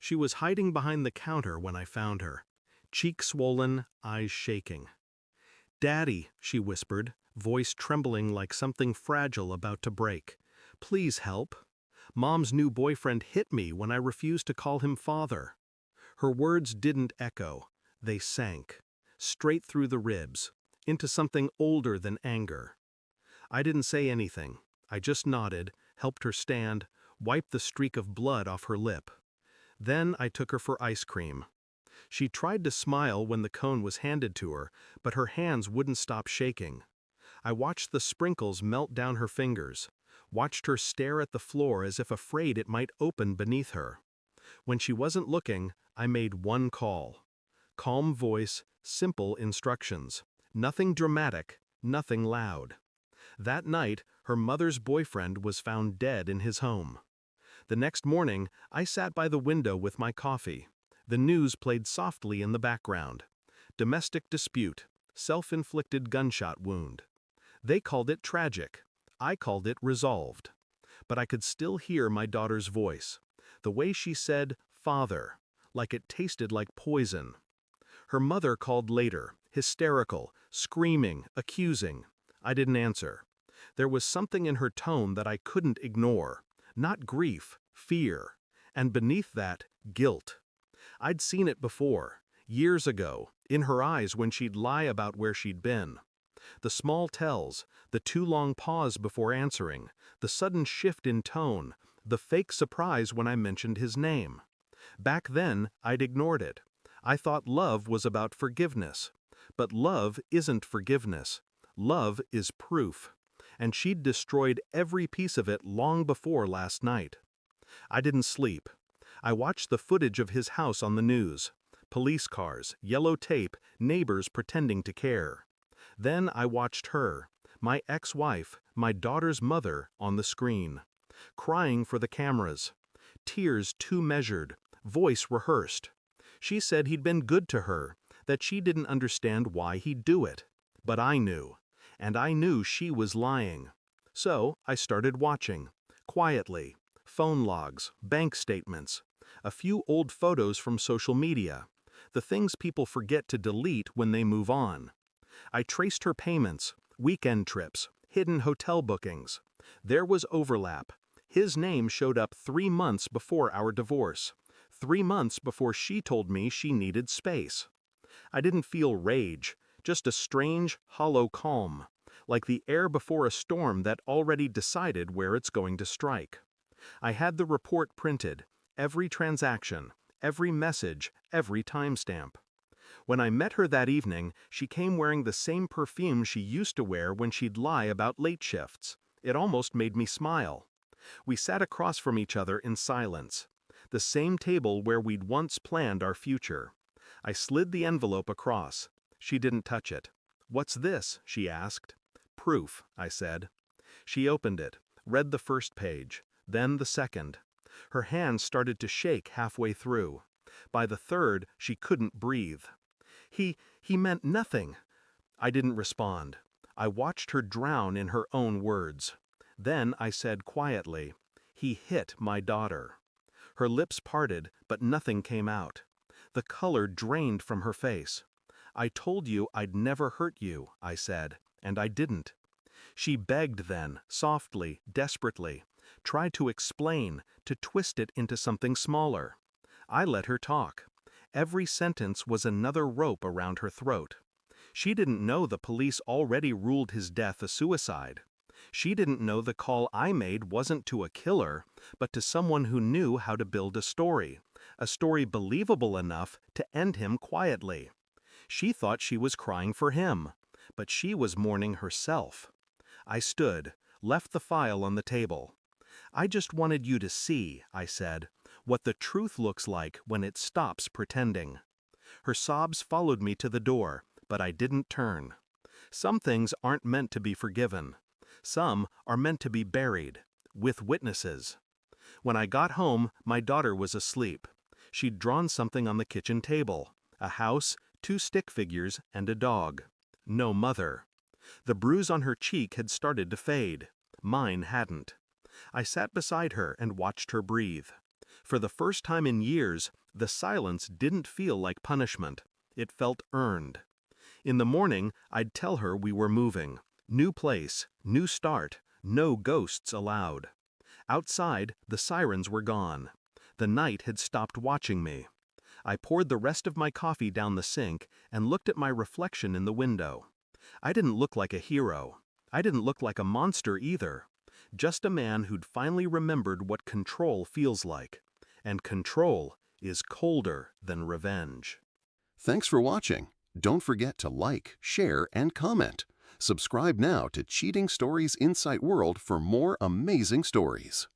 She was hiding behind the counter when I found her, cheek swollen, eyes shaking. "Daddy," she whispered, voice trembling like something fragile about to break. "Please help. Mom's new boyfriend hit me when I refused to call him father." Her words didn't echo. They sank, straight through the ribs, into something older than anger. I didn't say anything. I just nodded, helped her stand, wiped the streak of blood off her lip. Then I took her for ice cream. She tried to smile when the cone was handed to her, but her hands wouldn't stop shaking. I watched the sprinkles melt down her fingers, watched her stare at the floor as if afraid it might open beneath her. When she wasn't looking, I made one call. Calm voice, simple instructions. Nothing dramatic, nothing loud. That night, her mother's boyfriend was found dead in his home. The next morning, I sat by the window with my coffee. The news played softly in the background. Domestic dispute, self-inflicted gunshot wound. They called it tragic. I called it resolved. But I could still hear my daughter's voice. The way she said, "Father," like it tasted like poison. Her mother called later, hysterical, screaming, accusing. I didn't answer. There was something in her tone that I couldn't ignore. Not grief, fear. And beneath that, guilt. I'd seen it before, years ago, in her eyes when she'd lie about where she'd been. The small tells, the too long pause before answering, the sudden shift in tone, the fake surprise when I mentioned his name. Back then, I'd ignored it. I thought love was about forgiveness. But love isn't forgiveness. Love is proof. And she'd destroyed every piece of it long before last night. I didn't sleep. I watched the footage of his house on the news. Police cars, yellow tape, neighbors pretending to care. Then I watched her, my ex-wife, my daughter's mother, on the screen. Crying for the cameras. Tears too measured, voice rehearsed. She said he'd been good to her, that she didn't understand why he'd do it. But I knew. And I knew she was lying. So I started watching. Quietly. Phone logs, bank statements. A few old photos from social media. The things people forget to delete when they move on. I traced her payments, weekend trips, hidden hotel bookings. There was overlap. His name showed up 3 months before our divorce. 3 months before she told me she needed space. I didn't feel rage, just a strange, hollow calm, like the air before a storm that already decided where it's going to strike. I had the report printed, every transaction, every message, every timestamp. When I met her that evening, she came wearing the same perfume she used to wear when she'd lie about late shifts. It almost made me smile. We sat across from each other in silence. The same table where we'd once planned our future. I slid the envelope across. She didn't touch it. "What's this?" she asked. "Proof," I said. She opened it, read the first page, then the second. Her hands started to shake halfway through. By the third, she couldn't breathe. He meant nothing." I didn't respond. I watched her drown in her own words. Then I said quietly, "He hit my daughter." Her lips parted, but nothing came out. The color drained from her face. "I told you I'd never hurt you," I said, "and I didn't." She begged then, softly, desperately, tried to explain, to twist it into something smaller. I let her talk. Every sentence was another rope around her throat. She didn't know the police already ruled his death a suicide. She didn't know the call I made wasn't to a killer, but to someone who knew how to build a story believable enough to end him quietly. She thought she was crying for him, but she was mourning herself. I stood, left the file on the table. "I just wanted you to see," I said, "what the truth looks like when it stops pretending." Her sobs followed me to the door, but I didn't turn. Some things aren't meant to be forgiven. Some are meant to be buried, with witnesses. When I got home, my daughter was asleep. She'd drawn something on the kitchen table, a house, 2 stick figures, and a dog. No mother. The bruise on her cheek had started to fade. Mine hadn't. I sat beside her and watched her breathe. For the first time in years, the silence didn't feel like punishment. It felt earned. In the morning, I'd tell her we were moving. New place, new start, no ghosts allowed. Outside, the sirens were gone. The night had stopped watching me. I poured the rest of my coffee down the sink and looked at my reflection in the window. I didn't look like a hero. I didn't look like a monster either. Just a man who'd finally remembered what control feels like. And control is colder than revenge. Thanks for watching. Don't forget to like, share, and comment. Subscribe now to Cheating Stories Insight World for more amazing stories.